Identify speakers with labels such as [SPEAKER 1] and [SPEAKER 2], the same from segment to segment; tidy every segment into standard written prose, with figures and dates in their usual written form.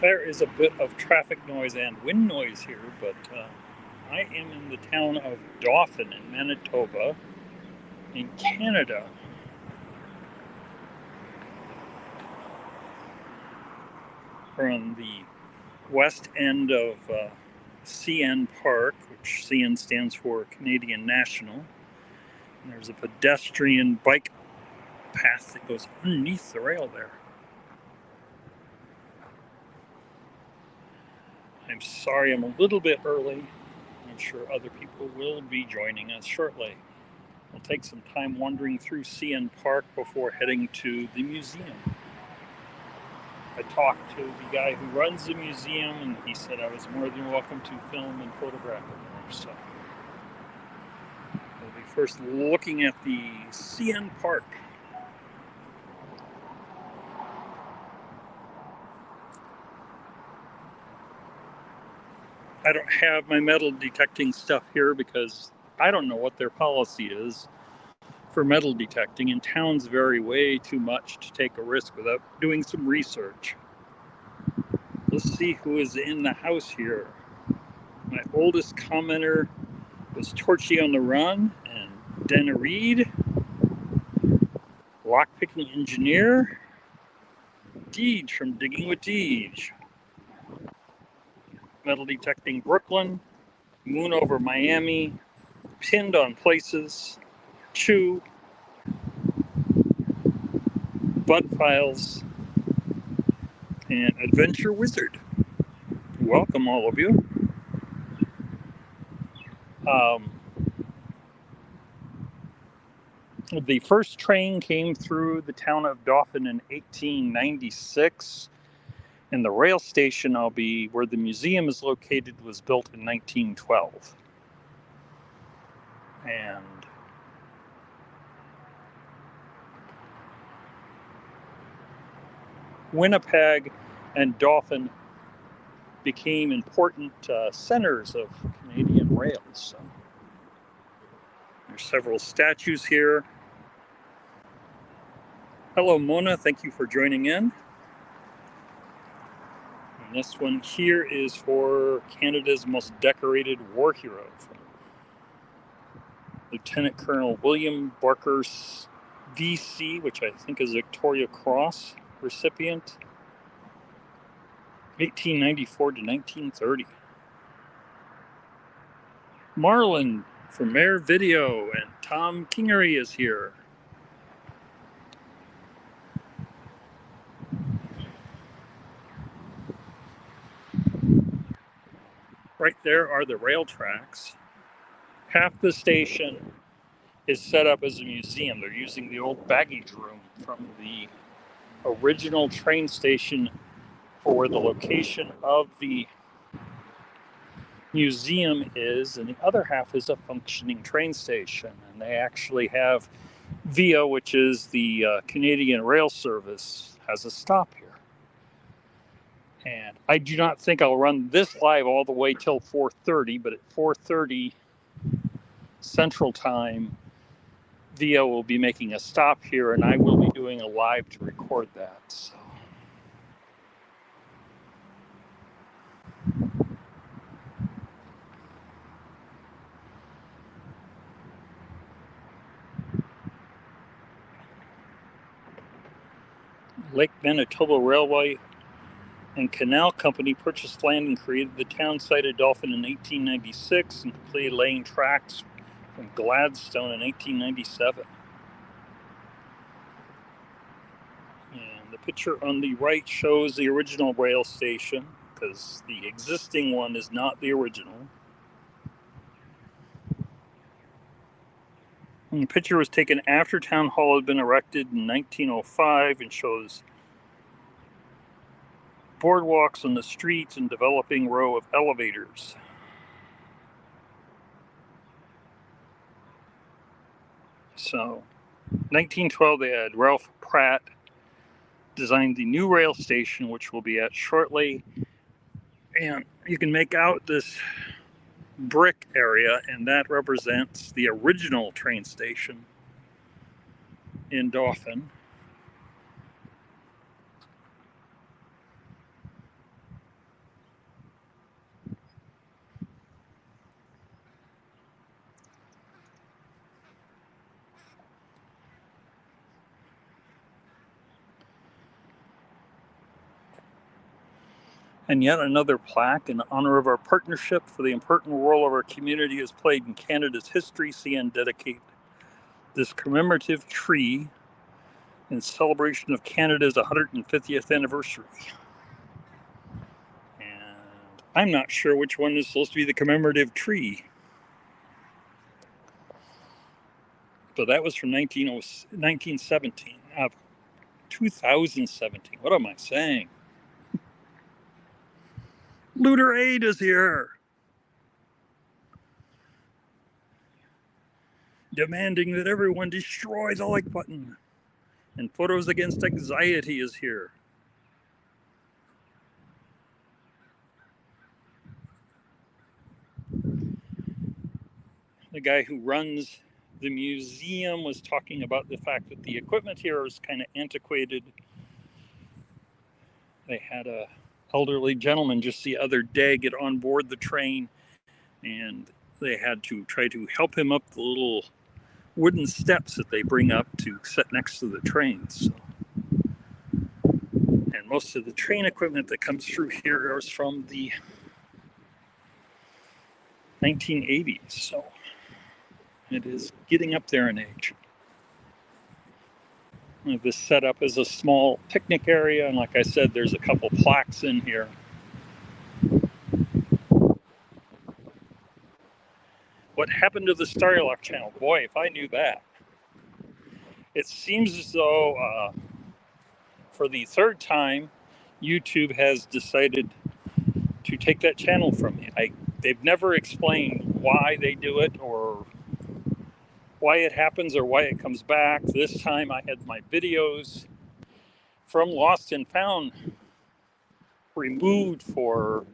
[SPEAKER 1] There is a bit of traffic noise and wind noise here, but I am in the town of Dauphin in Manitoba, in Canada. We're on the west end of CN Park, which CN stands for Canadian National. And there's a pedestrian bike path that goes underneath the rail there. I'm sorry I'm a little bit early. I'm sure other people will be joining us shortly. We'll take some time wandering through CN Park before heading to the museum. I talked to the guy who runs the museum, and he said I was more than welcome to film and photograph it there. So we'll be first looking at the CN Park. I don't have my metal detecting stuff here because I don't know what their policy is for metal detecting, and towns vary way too much to take a risk without doing some research. Let's see who is in the house here. My oldest commenter was Torchy on the Run and Dana Reed, lockpicking engineer, Deej from Digging with Deej, metal detecting Brooklyn, Moon over Miami, Pinned on Places, Chew, Bud Files, and Adventure Wizard. Welcome, all of you. The first train came through the town of Dauphin in 1896, and the rail station where the museum is located was built in 1912. And Winnipeg and Dauphin became important centers of Canadian rails. So there's several statues here. Hello, Mona. Thank you for joining in. And this one here is for Canada's most decorated war hero, Lieutenant Colonel William Barker, VC, which I think is Victoria Cross recipient, 1894 to 1930. Marlon from Air Video, and Tom Kingery is here. Right there are the rail tracks. Half the station is set up as a museum. They're using the old baggage room from the original train station for where the location of the museum is, and the other half is a functioning train station. And they actually have VIA, which is the Canadian Rail Service, has a stop here. And I do not think I'll run this live all the way till 4:30, but at 4:30 Central Time, VIA will be making a stop here, and I will be doing a live to record that. So. Lake Manitoba Railway and Canal Company purchased land and created the town site of Dauphin in 1896 and completed laying tracks from Gladstone in 1897. And the picture on the right shows the original rail station, because the existing one is not the original. And the picture was taken after Town Hall had been erected in 1905 and shows boardwalks on the streets and developing row of elevators. So, 1912, they had Ralph Pratt designed the new rail station, which we'll be at shortly. And you can make out this brick area, and that represents the original train station in Dauphin. And yet another plaque in honor of our partnership for the important role our community has played in Canada's history. See and dedicate this commemorative tree in celebration of Canada's 150th anniversary. And I'm not sure which one is supposed to be the commemorative tree. But that was from 1917. 2017. What am I saying? Looter Aid is here, demanding that everyone destroy the like button. And Photos Against Anxiety is here. The guy who runs the museum was talking about the fact that the equipment here is kind of antiquated. They had a elderly gentleman just the other day get on board the train, and they had to try to help him up the little wooden steps that they bring up to sit next to the trains. So, and most of the train equipment that comes through here is from the 1980s, so it is getting up there in age. This set up as a small picnic area, and like I said, there's a couple plaques in here. What happened to the Starry channel? Boy, if I knew that. It seems as though for the third time, YouTube has decided to take that channel from me. They've never explained why they do it or why it happens or why it comes back. This time I had my videos from Lost and Found removed for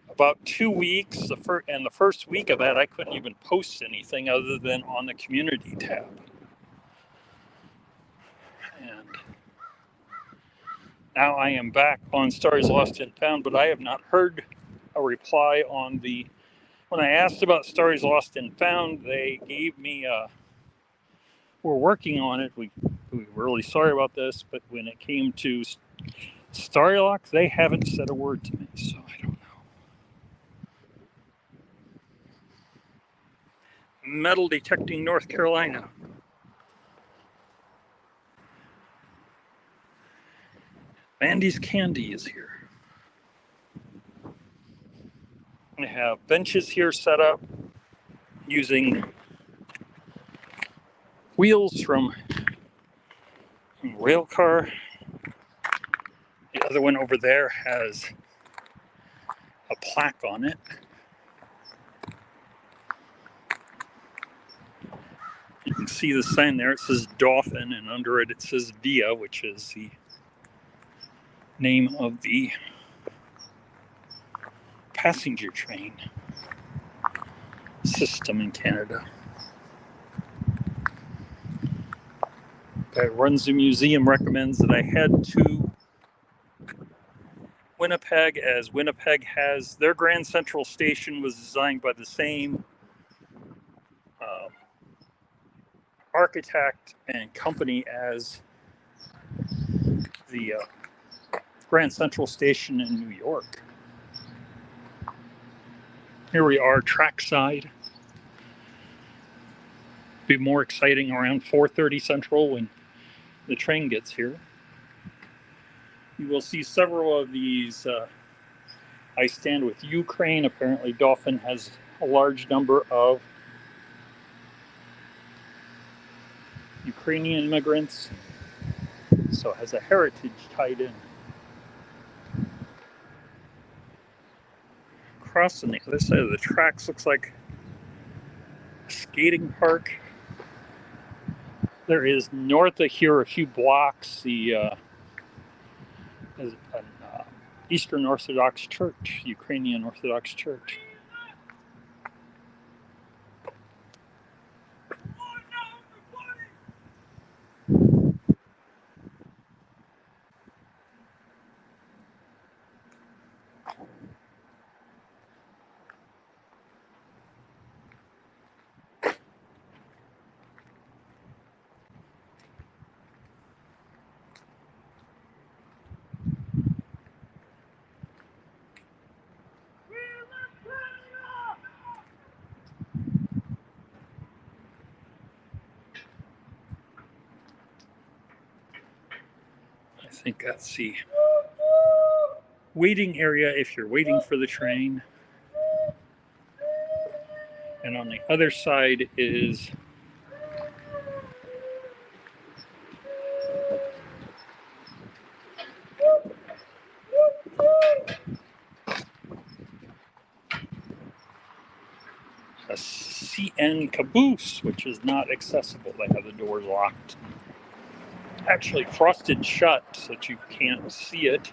[SPEAKER 1] about 2 weeks. And the first week of that, I couldn't even post anything other than on the community tab. And now I am back on Starry's Lost and Found, but I have not heard a reply on the... When I asked about Starry's Lost and Found, they gave me we're working on it. We were really sorry about this, but when it came to Starry, they haven't said a word to me, so I don't know. Metal Detecting North Carolina. Mandy's Candy is here. I have benches here set up using wheels from a rail car. The other one over there has a plaque on it. You can see the sign there. It says Dauphin, and under it, it says Via, which is the name of the passenger train system in Canada. The guy who runs the museum recommends that I head to Winnipeg, as Winnipeg has their Grand Central Station was designed by the same architect and company as the Grand Central Station in New York. Here we are, trackside. Be more exciting around 4:30 Central when the train gets here. You will see several of these. I stand with Ukraine. Apparently, Dauphin has a large number of Ukrainian immigrants, so it has a heritage tied in. Across on the other side of the tracks looks like a skating park. There is north of here a few blocks the an Eastern Orthodox Church, Ukrainian Orthodox Church. think that's the waiting area if you're waiting for the train. And on the other side is a CN caboose, which is not accessible. They have the doors locked. Actually frosted shut so that you can't see it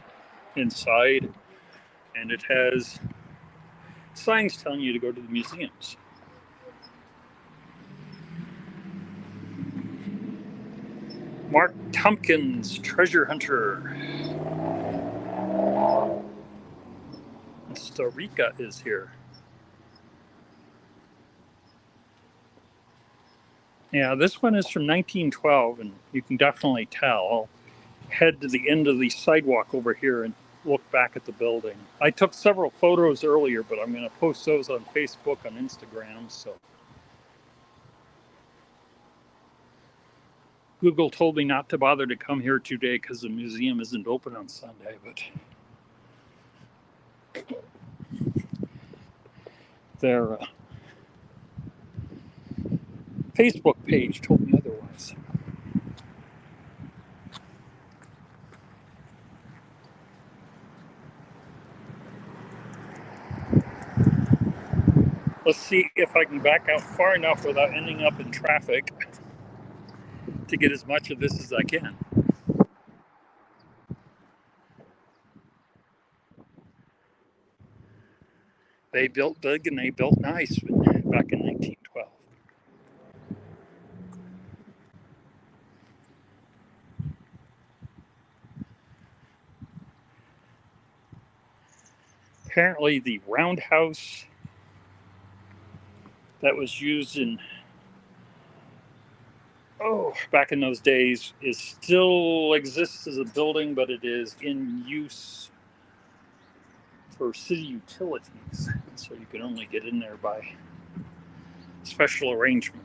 [SPEAKER 1] inside. And it has signs telling you to go to the museums. Mark Tompkins, treasure hunter. Starry is here. Yeah, this one is from 1912, and you can definitely tell. I'll head to the end of the sidewalk over here and look back at the building. I took several photos earlier, but I'm going to post those on Facebook, on Instagram. So Google told me not to bother to come here today because the museum isn't open on Sunday, but their Facebook page told me otherwise. Let's see if I can back out far enough without ending up in traffic to get as much of this as I can. They built big and they built nice back in 1912. Apparently the roundhouse that was used in back in those days is still exists as a building, but it is in use for city utilities. So you can only get in there by special arrangement.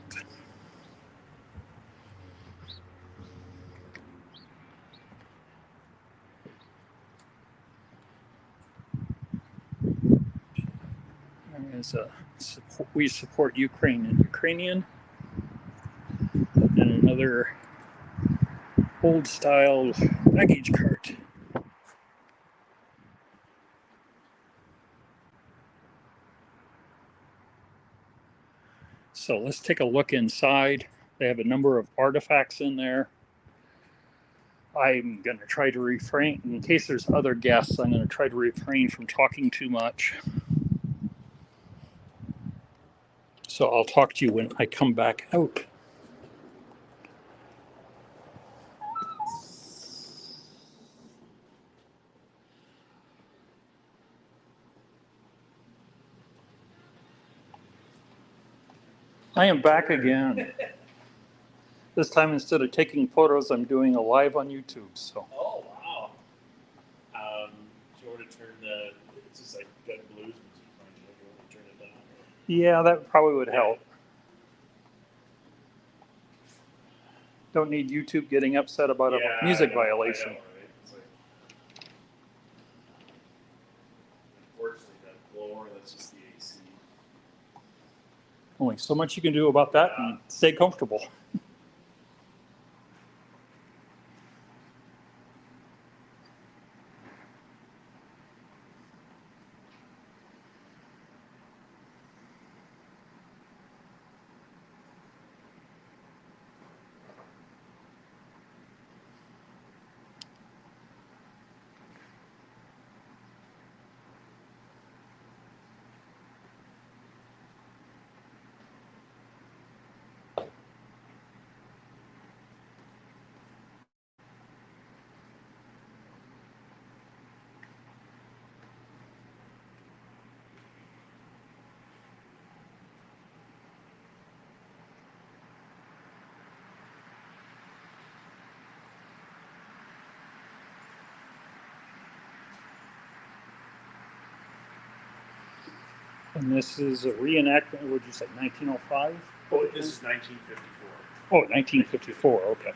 [SPEAKER 1] There's a we support Ukraine and Ukrainian, and another old style baggage cart. So let's take a look inside. They have a number of artifacts in there. I'm going to try to refrain, in case there's other guests, I'm going to try to refrain from talking too much. So I'll talk to you when I come back out. I am back again. This time, instead of taking photos, I'm doing a live on YouTube. So.
[SPEAKER 2] Oh wow! Do you want to turn the? It's just like good blues music. Do you want to turn it down?
[SPEAKER 1] Yeah, that probably would help. Don't need YouTube getting upset about a music violation.
[SPEAKER 2] I know, right? It's like, unfortunately, that blower, that's just the AC.
[SPEAKER 1] Only so much you can do about that and stay comfortable. And this is a reenactment, would you say 1905?
[SPEAKER 2] Oh, this is 1954.
[SPEAKER 1] Oh, 1954, okay.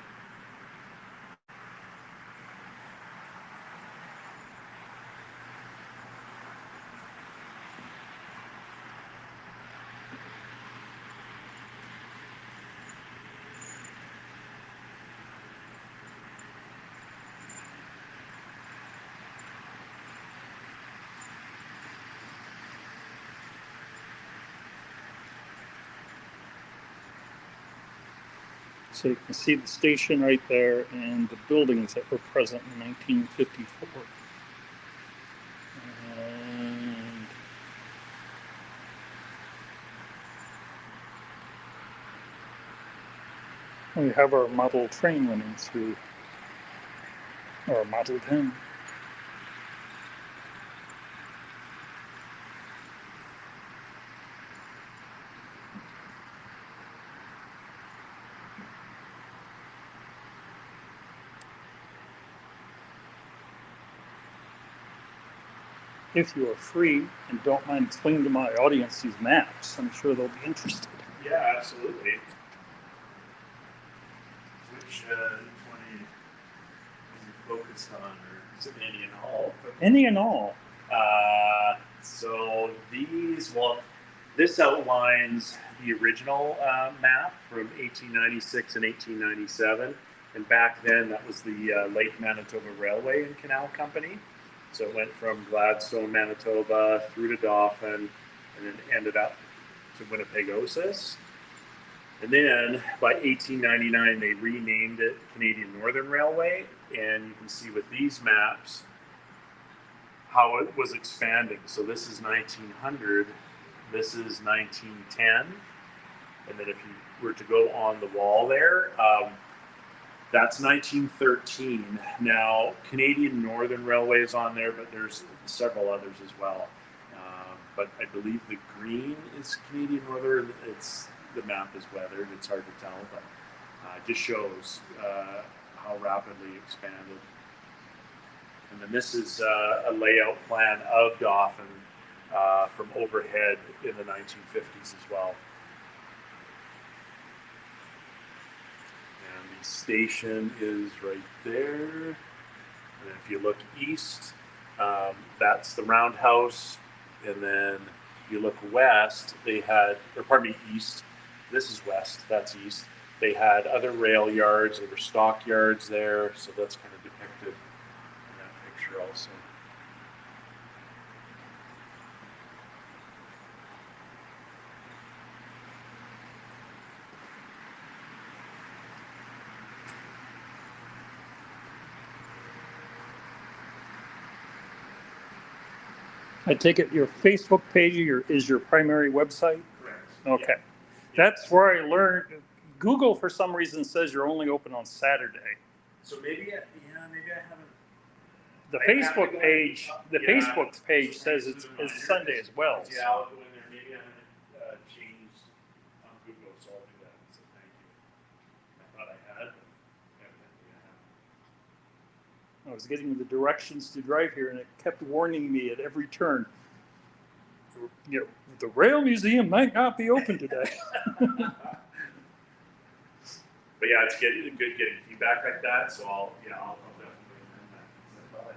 [SPEAKER 1] So you can see the station right there and the buildings that were present in 1954. And we have our model train running through, or Model 10. If you are free and don't mind explaining to my audience these maps, I'm sure they'll be interested.
[SPEAKER 2] Yeah, absolutely. Which one are you focused on, or is it any and all?
[SPEAKER 1] Any and all.
[SPEAKER 2] So these, well, this outlines the original map from 1896 and 1897. And back then, that was the Lake Manitoba Railway and Canal Company. So it went from Gladstone, Manitoba, through to Dauphin, and then ended up to Winnipegosis. And then by 1899, they renamed it Canadian Northern Railway. And you can see with these maps how it was expanding. So this is 1900, this is 1910. And then if you were to go on the wall there, that's 1913. Now, Canadian Northern Railway is on there, but there's several others as well. But I believe the green is Canadian Northern. The map is weathered. It's hard to tell, but it just shows how rapidly it expanded. And then this is a layout plan of Dauphin from overhead in the 1950s as well. And the station is right there. And if you look east, that's the roundhouse. And then if you look west, they had, or pardon me, east. This is west, that's east. They had other rail yards. There were stock yards there. So that's kind of depicted in that picture also.
[SPEAKER 1] I take it your Facebook page is your primary website?
[SPEAKER 2] Correct.
[SPEAKER 1] Okay.
[SPEAKER 2] Yeah.
[SPEAKER 1] That's where I learned. Google, for some reason, says you're only open on Saturday.
[SPEAKER 2] So maybe I haven't.
[SPEAKER 1] The Facebook page says it's Sunday as well.
[SPEAKER 2] Yeah, I'll go in there. Maybe I haven't changed on Google, so I'll do that. So thank you. I thought I had, but evidently I
[SPEAKER 1] I was getting the directions to drive here, and it kept warning me at every turn. You know, the Rail Museum might not be open today.
[SPEAKER 2] haven't. But yeah, it's good getting feedback like that. So I'll definitely amend that. I thought I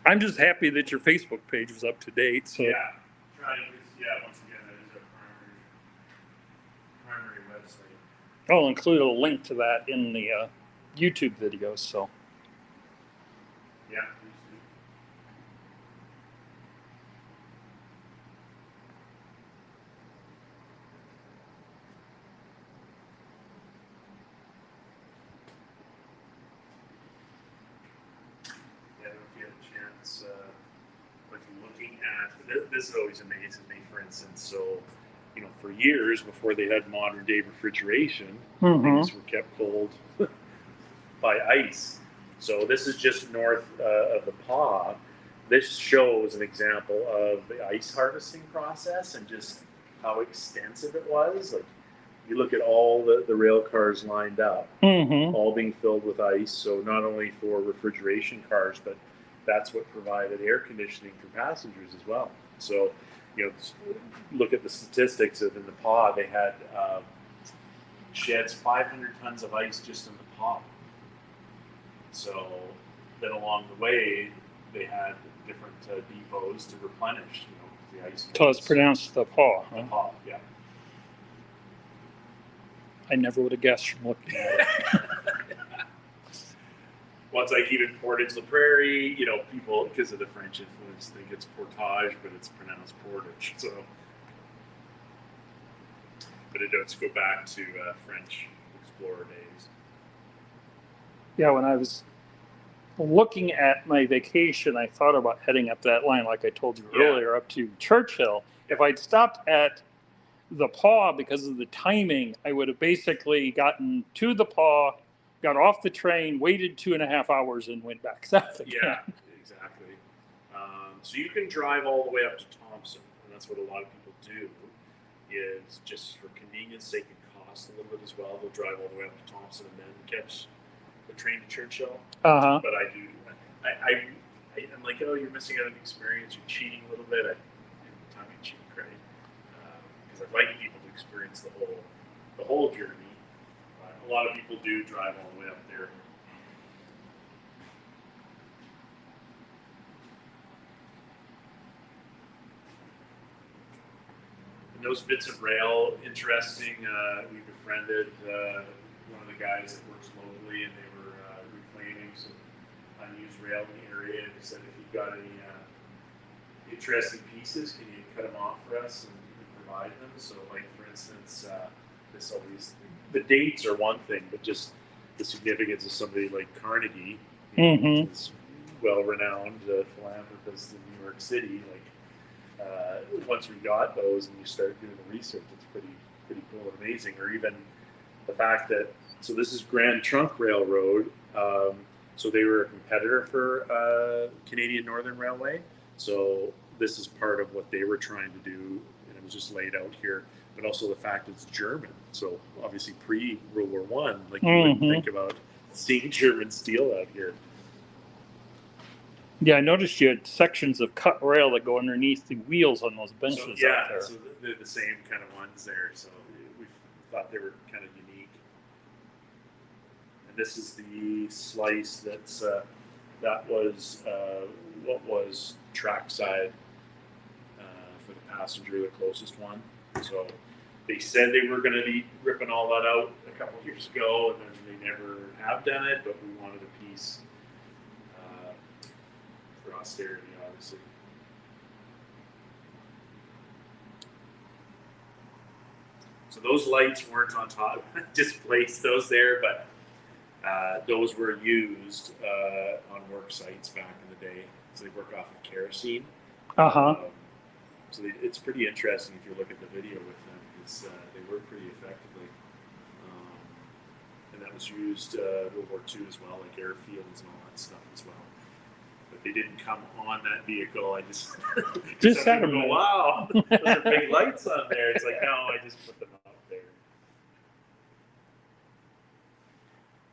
[SPEAKER 2] had.
[SPEAKER 1] I'm just happy that your Facebook page was up to date. So
[SPEAKER 2] Yeah, once again, that is our primary website.
[SPEAKER 1] I'll include a link to that in the YouTube videos. So
[SPEAKER 2] Yeah, please do. Yeah, if you have a chance, like looking at this always amazes me. For instance, so for years before they had modern day refrigeration, things were kept cold by ice. So this is just north of the Paw. This shows an example of the ice harvesting process and just how extensive it was. Like you look at all the rail cars lined up, all being filled with ice. So not only for refrigeration cars, but that's what provided air conditioning for passengers as well. So, look at the statistics of in the Paw, they had sheds 500 tons of ice just in the Paw. So then along the way, they had different depots to replenish, the ice.
[SPEAKER 1] So it's pronounced the Paw.
[SPEAKER 2] The Paw, yeah.
[SPEAKER 1] I never would have guessed from looking at it.
[SPEAKER 2] Well, it's like even Portage la Prairie, people, because of the French influence, think it's portage, but it's pronounced portage. So but it does go back to French explorer days.
[SPEAKER 1] Yeah, when I was looking at my vacation, I thought about heading up that line, like I told you earlier, up to Churchill. If I'd stopped at the Paw because of the timing, I would have basically gotten to the Paw, got off the train, waited 2.5 hours, and went back south again.
[SPEAKER 2] Yeah, exactly. So you can drive all the way up to Thompson, and that's what a lot of people do. Is just for convenience sake and cost a little bit as well. They'll drive all the way up to Thompson and then catch the train to Churchill.
[SPEAKER 1] Uh-huh.
[SPEAKER 2] But I'm like, oh, you're missing out on the experience. You're cheating a little bit. Tongue in cheek, right? Because I'd like people to experience the whole journey. A lot of people do drive all the way up there. And those bits of rail, interesting. We befriended one of the guys that works locally, and they were reclaiming some unused rail in the area. And he said, if you've got any interesting pieces, can you cut them off for us and provide them? So, like for instance, the dates are one thing, but just the significance of somebody like Carnegie, this well-renowned philanthropist in New York City. Like once we got those and you start doing the research, it's pretty cool and amazing. Or even the fact that this is Grand Trunk Railroad. So they were a competitor for Canadian Northern Railway. So this is part of what they were trying to do, and it was just laid out here. But also the fact it's German. So obviously pre-World War One, like you wouldn't think about seeing German steel out here.
[SPEAKER 1] Yeah, I noticed you had sections of cut rail that go underneath the wheels on those benches out there.
[SPEAKER 2] So they're the same kind of ones there. So we thought they were kind of unique. And this is the slice that was what was trackside for the passenger, the closest one. So they said they were going to be ripping all that out a couple of years ago, and then they never have done it. But we wanted a piece for austerity, obviously. So those lights weren't on top, displaced those there, but those were used on work sites back in the day. So they work off of kerosene. So it's pretty interesting if you look at the video with them, because they work pretty effectively. And that was used World War II as well, like airfields and all that stuff as well. But they didn't come on that vehicle. I just had them go, wow, those are big lights on there. It's like, no, I just put them out there.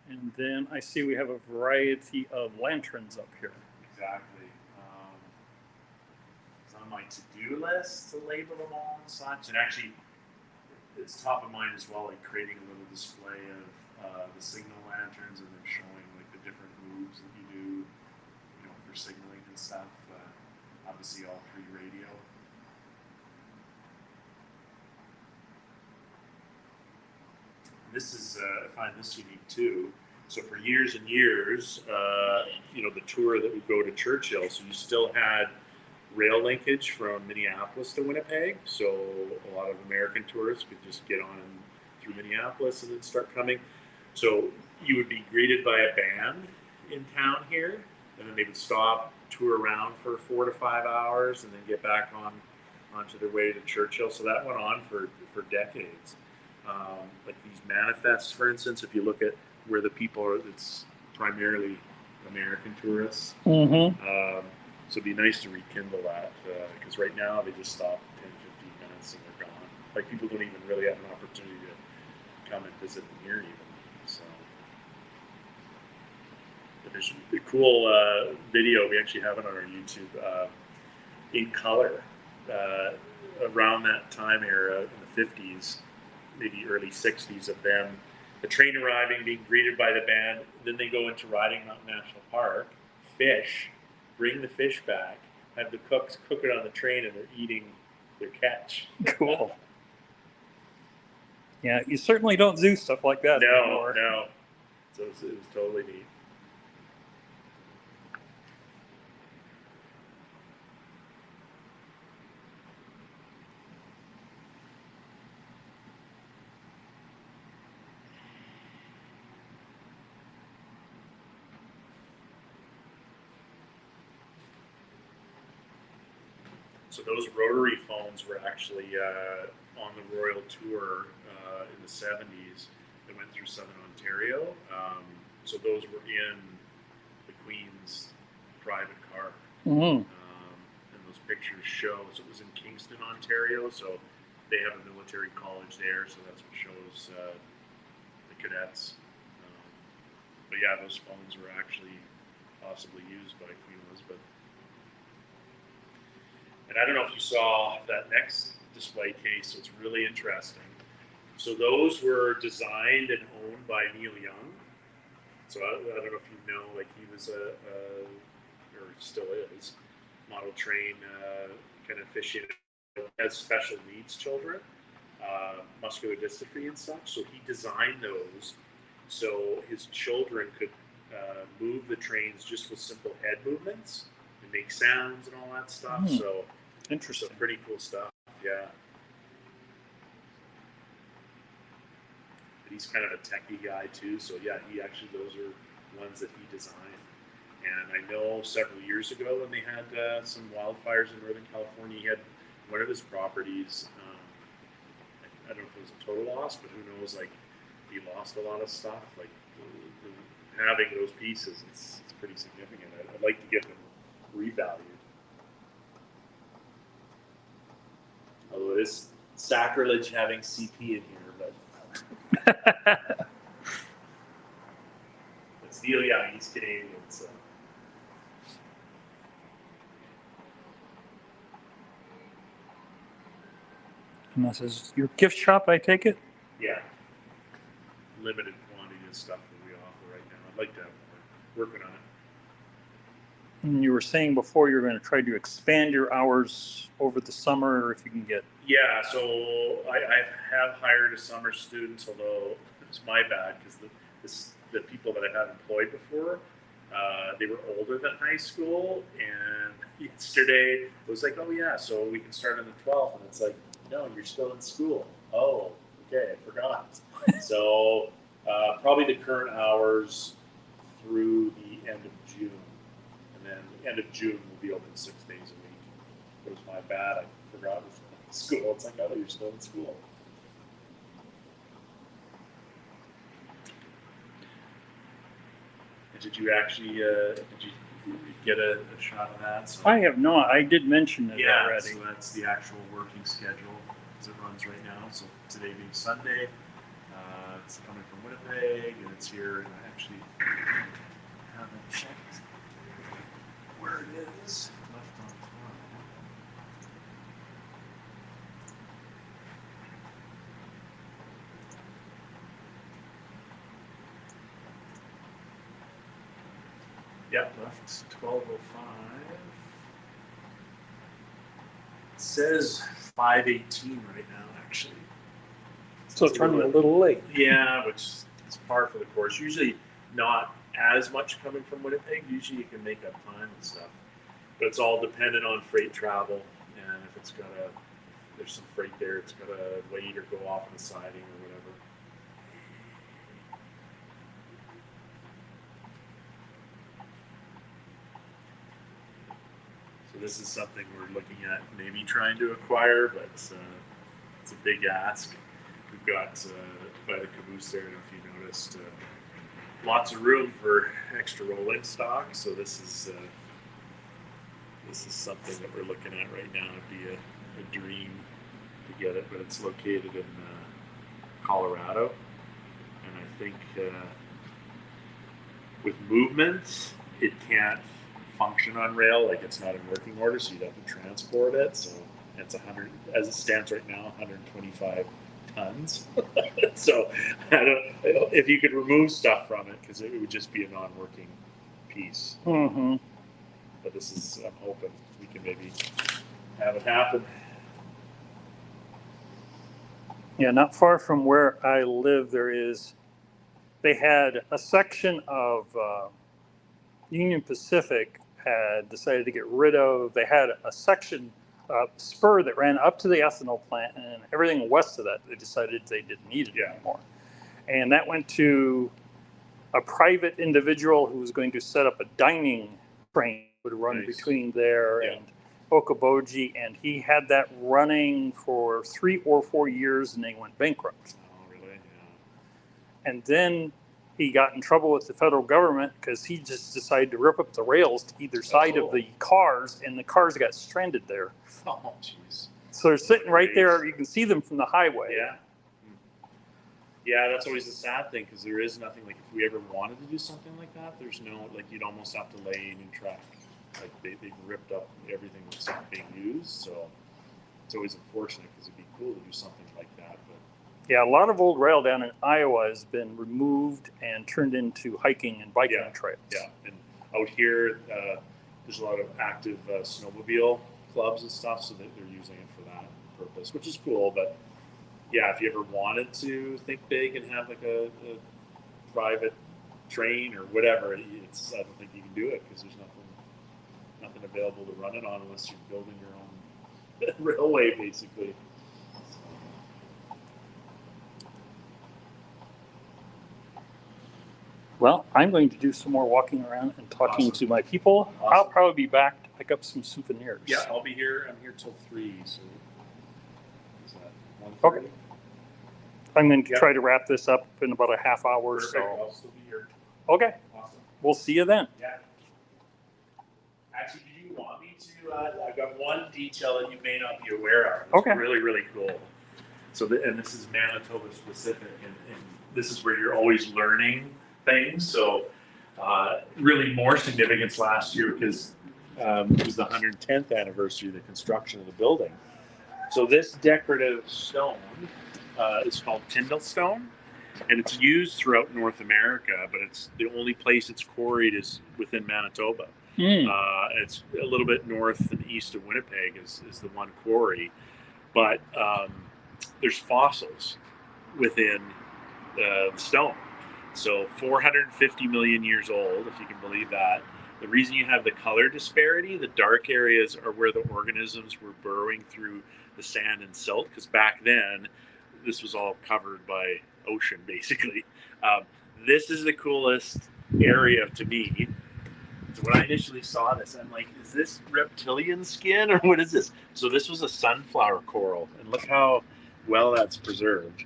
[SPEAKER 1] And then I see we have a variety of lanterns up here.
[SPEAKER 2] Exactly. It's on my to-do list to label them all and such. And actually, it's top of mind as well, like creating a little display of the signal lanterns and then showing like the different moves that you do, for signaling and stuff. Obviously, all pre-radio. This is, I find this unique too. So for years and years, the tour that would go to Churchill, so you still had rail linkage from Minneapolis to Winnipeg. So a lot of American tourists could just get on through Minneapolis and then start coming. So you would be greeted by a band in town here, and then they would stop, tour around for 4 to 5 hours, and then get back onto their way to Churchill. So that went on for decades. Like these manifests, for instance, if you look at where the people are, it's primarily American tourists. So it'd be nice to rekindle that, because right now they just stop 10, 15 minutes and they're gone. Like people don't even really have an opportunity to come and visit them here even. So but there's a cool video, we actually have it on our YouTube, in color, around that time era in the 50s, maybe early 60s, of them, the train arriving, being greeted by the band, then they go into Riding Mountain National Park, fish, bring the fish back, have the cooks cook it on the train, and they're eating their catch.
[SPEAKER 1] Cool. Yeah, you certainly don't do stuff like that anymore.
[SPEAKER 2] No. So it was totally neat. So those rotary phones were actually on the Royal Tour in the 70s. They went through Southern Ontario. So those were in the Queen's private car.
[SPEAKER 1] Mm-hmm.
[SPEAKER 2] And those pictures show, so it was in Kingston, Ontario. So they have a military college there. So that's what shows the cadets. But yeah, those phones were actually possibly used by Queen Elizabeth. And I don't know if you saw that next display case, so it's really interesting. So those were designed and owned by Neil Young. So I don't know if you know, like he was or still is, model train kind of aficionado, has special needs children, muscular dystrophy and such. So he designed those so his children could move the trains just with simple head movements and make sounds and all that stuff. So
[SPEAKER 1] interesting.
[SPEAKER 2] So pretty cool stuff, yeah. But he's kind of a techie guy too, so yeah, those are ones that he designed. And I know several years ago when they had some wildfires in Northern California, he had one of his properties, I don't know if it was a total loss, but who knows, like he lost a lot of stuff. Like having those pieces, it's pretty significant. I'd like to get them revalued. Although it is sacrilege having CP in here, but it's Neil Young, he's Canadian, so.
[SPEAKER 1] And this is your gift shop, I take it?
[SPEAKER 2] Yeah. Limited quantity of stuff that we offer right now. I'd like to have more. Working on it.
[SPEAKER 1] And you were saying before you're going to try to expand your hours over the summer, if you can get.
[SPEAKER 2] Yeah, so I have hired a summer student, although it's my bad because the people that I had employed before, they were older than high school, and yesterday it was like, oh yeah, so we can start on the 12th, and it's like, no, you're still in school. Oh, okay, I forgot. So probably the current hours through the end of June, and then the end of June will be open 6 days a week. It was my bad, I forgot with school. It's like, oh, you're still in school. And did you actually get a shot of that? So,
[SPEAKER 1] I have not. I did mention it already.
[SPEAKER 2] So that's the actual working schedule as it runs right now. So today being Sunday, it's coming from Winnipeg, and it's here. And I actually haven't checked where it is. Left on time. Yep, left 12:05. It says 5:18 right now, actually.
[SPEAKER 1] So it's running a little late.
[SPEAKER 2] Yeah, which is par for the course. Usually not as much coming from Winnipeg. Usually you can make up time and stuff. But it's all dependent on freight travel. And if it's got there's some freight there, it's got to wait or go off on the siding or whatever. So this is something we're looking at maybe trying to acquire, but it's a big ask. We've got by the caboose there, I don't know if you noticed, lots of room for extra rolling stock. So this is something that we're looking at right now. It'd be a dream to get it, but it's located in Colorado, and I think with movement, it can't function on rail. Like it's not in working order, so you'd have to transport it. So it's 100, as it stands right now, 125 tons. So I don't, if you could remove stuff from it, because it would just be a non-working piece.
[SPEAKER 1] Mm-hmm.
[SPEAKER 2] But this is, I'm hoping we can maybe have it happen.
[SPEAKER 1] Yeah, not far from where I live, they had a section of Union Pacific had decided to get rid of, they had a section, spur that ran up to the ethanol plant, and everything west of that, they decided they didn't need it anymore. And that went to a private individual who was going to set up a dining train that would run between there Okoboji, and he had that running for 3 or 4 years, and they went bankrupt.
[SPEAKER 2] Oh, really? Yeah.
[SPEAKER 1] And then he got in trouble with the federal government because he just decided to rip up the rails to either side of the cars, and the cars got stranded there.
[SPEAKER 2] Oh, jeez.
[SPEAKER 1] So they're sitting right there. You can see them from the highway.
[SPEAKER 2] Yeah. Yeah, that's always the sad thing, because there is nothing, like, if we ever wanted to do something like that, there's no, like, you'd almost have to lay a new track. Like, they've ripped up everything that's not being used, so it's always unfortunate, because it'd be cool to do something like that. But
[SPEAKER 1] yeah, a lot of old rail down in Iowa has been removed and turned into hiking and biking trails.
[SPEAKER 2] Yeah, and out here, there's a lot of active snowmobile clubs and stuff, so that they're using it for that purpose, which is cool. But yeah, if you ever wanted to think big and have like a private train or whatever, I don't think you can do it, because there's nothing available to run it on unless you're building your own railway, basically.
[SPEAKER 1] Well, I'm going to do some more walking around and talking to my people.
[SPEAKER 2] Awesome.
[SPEAKER 1] I'll probably be back to pick up some souvenirs.
[SPEAKER 2] Yeah, I'll be here. I'm here till 3. So is that 1:30?
[SPEAKER 1] Okay. I'm going to try to wrap this up in about a half hour or so.
[SPEAKER 2] I'll still be here.
[SPEAKER 1] Okay.
[SPEAKER 2] Awesome.
[SPEAKER 1] We'll see you then.
[SPEAKER 2] Yeah. Actually, do you want me to? I've got one detail that you may not be aware of. It's
[SPEAKER 1] Okay.
[SPEAKER 2] really, really cool. So, and this is Manitoba specific, and this is where you're always learning things. So, really more significance last year, because it was the 110th anniversary of the construction of the building. So this decorative stone is called Tyndall stone, and it's used throughout North America, but it's the only place it's quarried is within Manitoba. It's a little bit north and east of Winnipeg is the one quarry, but there's fossils within the stone. So 450 million years old, if you can believe that. The reason you have the color disparity, the dark areas are where the organisms were burrowing through the sand and silt, because back then this was all covered by ocean, basically. This is the coolest area to me. So when I initially saw this, I'm like, is this reptilian skin or what is this? So this was a sunflower coral, and look how well that's preserved.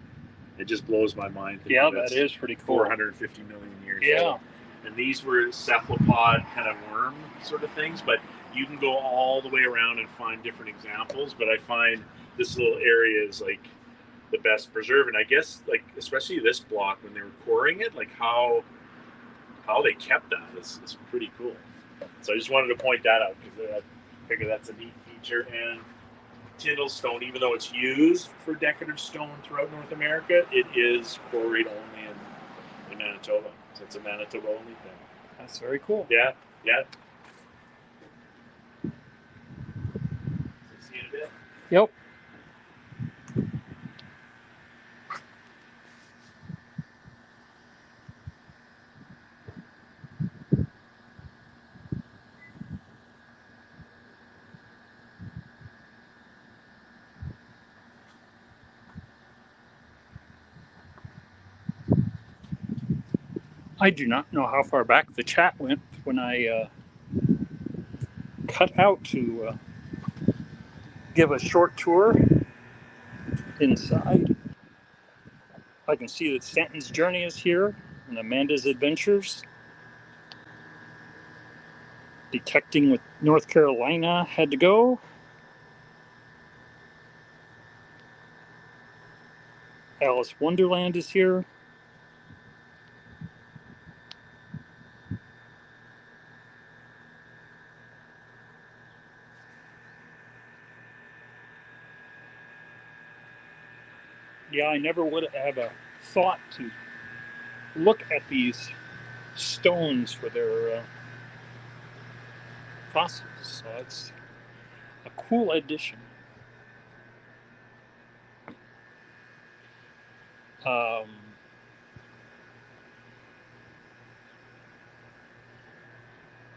[SPEAKER 2] It just blows my mind.
[SPEAKER 1] Yeah, that is pretty cool.
[SPEAKER 2] 450 million years old. And these were cephalopod kind of worm sort of things, but you can go all the way around and find different examples. But I find this little area is like the best preserved. And I guess, like, especially this block, when they were quarrying it, like how they kept that is pretty cool. So I just wanted to point that out, because I figure that's a neat feature. And Tyndall stone, even though it's used for decorative stone throughout North America, it is quarried only in Manitoba. So it's a Manitoba only thing.
[SPEAKER 1] That's very cool.
[SPEAKER 2] Yeah. So see you in a bit.
[SPEAKER 1] Yep. I do not know how far back the chat went when I cut out to give a short tour inside. I can see that Stanton's Journey is here and Amanda's Adventures. Detecting with North Carolina had to go. Alice Wonderland is here. Yeah, I never would have a thought to look at these stones for their fossils. So it's a cool addition.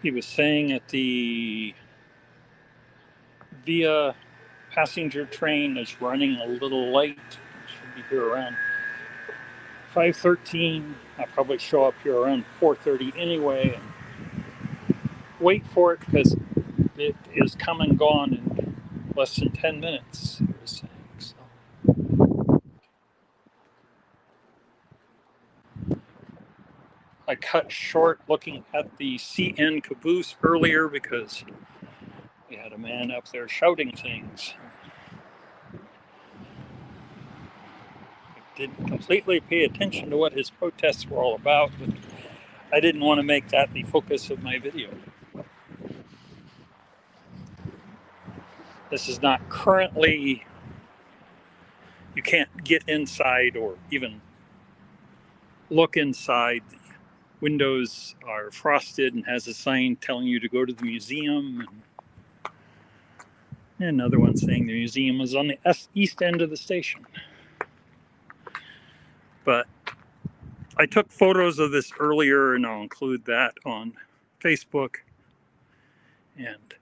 [SPEAKER 1] He was saying that the Via passenger train is running a little late. Should be here around 5:13. I'll probably show up here around 4:30 anyway and wait for it, because it is come and gone in less than 10 minutes, he was saying. So. I cut short looking at the CN caboose earlier because we had a man up there shouting things. I didn't completely pay attention to what his protests were all about, but I didn't want to make that the focus of my video. This is not currently, you can't get inside or even look inside. The windows are frosted and has a sign telling you to go to the museum. And another one saying the museum is on the east end of the station. But I took photos of this earlier and I'll include that on Facebook. And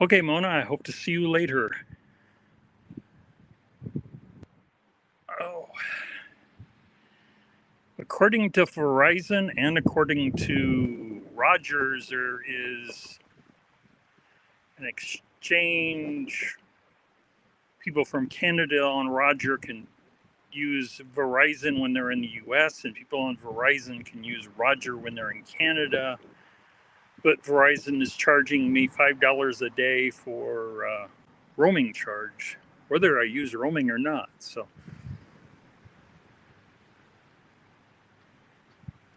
[SPEAKER 1] okay, Mona, I hope to see you later. Oh. According to Verizon and according to Rogers, there is an exchange. People from Canada on Roger can use Verizon when they're in the US, and people on Verizon can use Roger when they're in Canada. But Verizon is charging me $5 a day for roaming charge, whether I use roaming or not. So,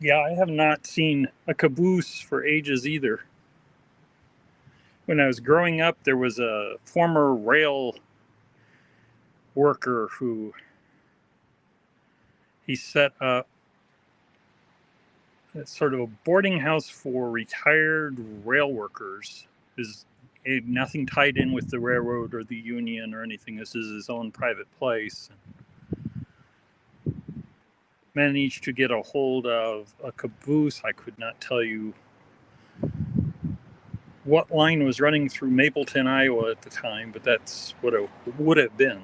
[SPEAKER 1] yeah, I have not seen a caboose for ages either. When I was growing up, there was a former rail worker who he set up sort of a boarding house for retired rail workers. Is nothing tied in with the railroad or the union or anything. This is his own private place. Managed to get a hold of a caboose. I could not tell you what line was running through Mapleton, Iowa at the time, but that's what it would have been.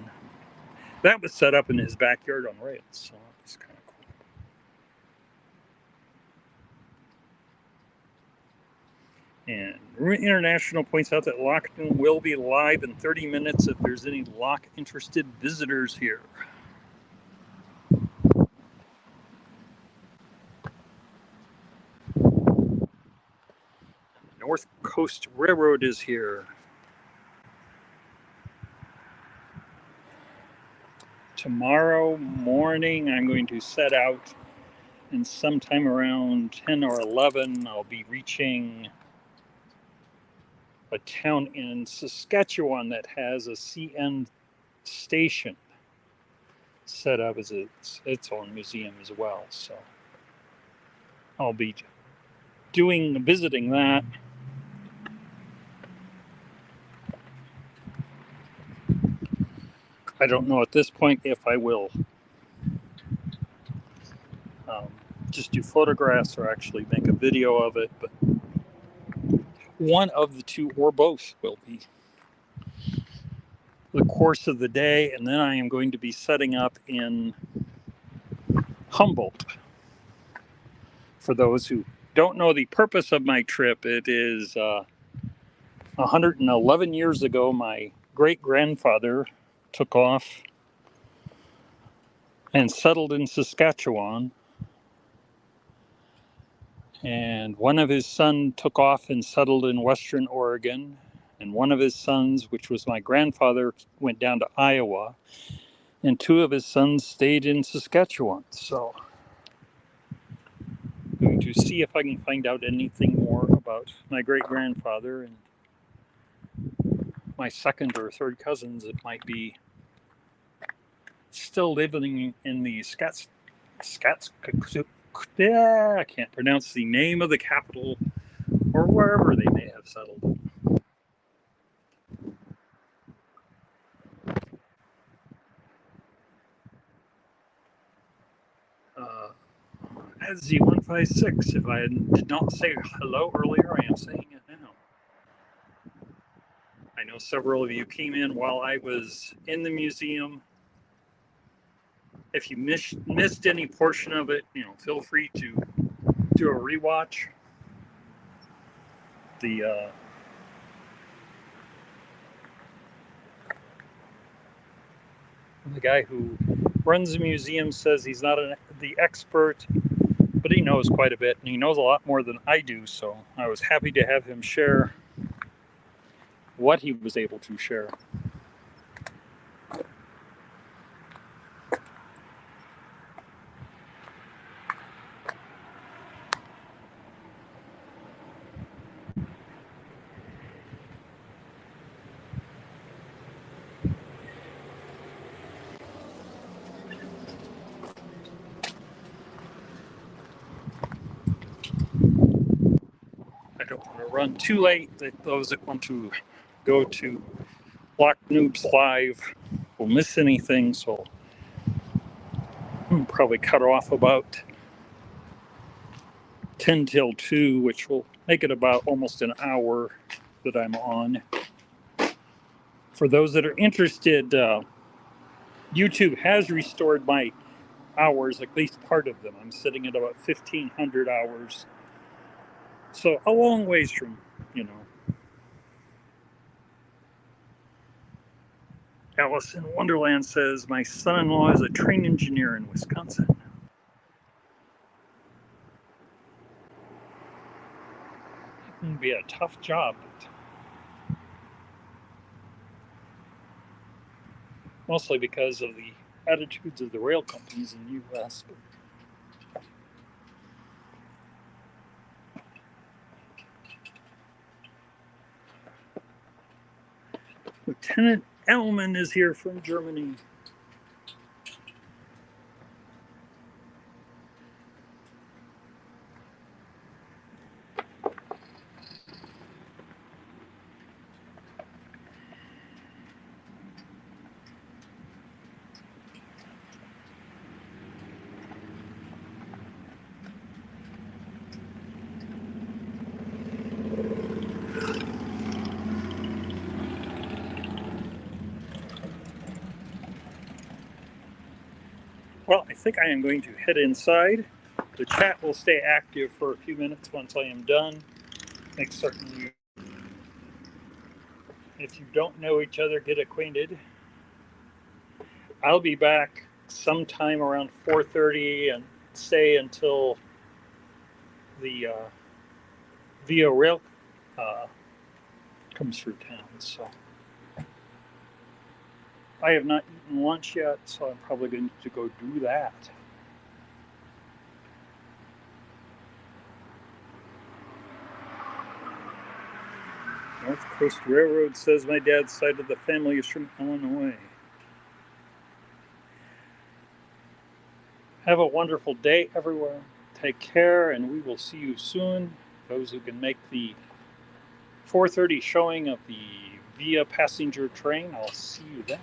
[SPEAKER 1] That was set up in his backyard on rails, so it's kind of cool. And Route International points out that Lockton will be live in 30 minutes if there's any lock-interested visitors here. North Coast Railroad is here. Tomorrow morning I'm going to set out, and sometime around 10 or 11 I'll be reaching a town in Saskatchewan that has a CN station set up as its own museum as well. So I'll be visiting that. I don't know at this point if I will just do photographs or actually make a video of it, but one of the two or both will be the course of the day. And then I am going to be setting up in Humboldt. For those who don't know the purpose of my trip, it is 111 years ago, my great-grandfather took off and settled in Saskatchewan. And one of his sons took off and settled in Western Oregon. And one of his sons, which was my grandfather, went down to Iowa. And two of his sons stayed in Saskatchewan. So I'm going to see if I can find out anything more about my great-grandfather and my second or third cousins that might be still living in the I can't pronounce the name of the capital, or wherever they may have settled. Z156. If I did not say hello earlier, I am saying it now. I know several of you came in while I was in the museum. If you missed any portion of it, feel free to do a rewatch. The guy who runs the museum says he's not the expert, but he knows quite a bit, and he knows a lot more than I do, so I was happy to have him share what he was able to share. I don't want to run too late. Those that want to go to Block Noobs Live will miss anything, so I'll probably cut off about 10 till 2, which will make it about almost an hour that I'm on. For those that are interested, YouTube has restored my hours, at least part of them. I'm sitting at about 1,500 hours. So a long ways from, Alice in Wonderland says, my son-in-law is a train engineer in Wisconsin. It can be a tough job. Mostly because of the attitudes of the rail companies in the U.S. Lieutenant Ellman is here from Germany. Well, I think I am going to head inside. The chat will stay active for a few minutes once I am done. Make certain if you don't know each other, get acquainted. I'll be back sometime around 4:30 and stay until the VIA rail comes through town. So I have not eaten lunch yet, so I'm probably going to go do that. North Coast Railroad says my dad's side of the family is from Illinois. Have a wonderful day everywhere. Take care, and we will see you soon. Those who can make the 4:30 showing of the VIA passenger train, I'll see you then.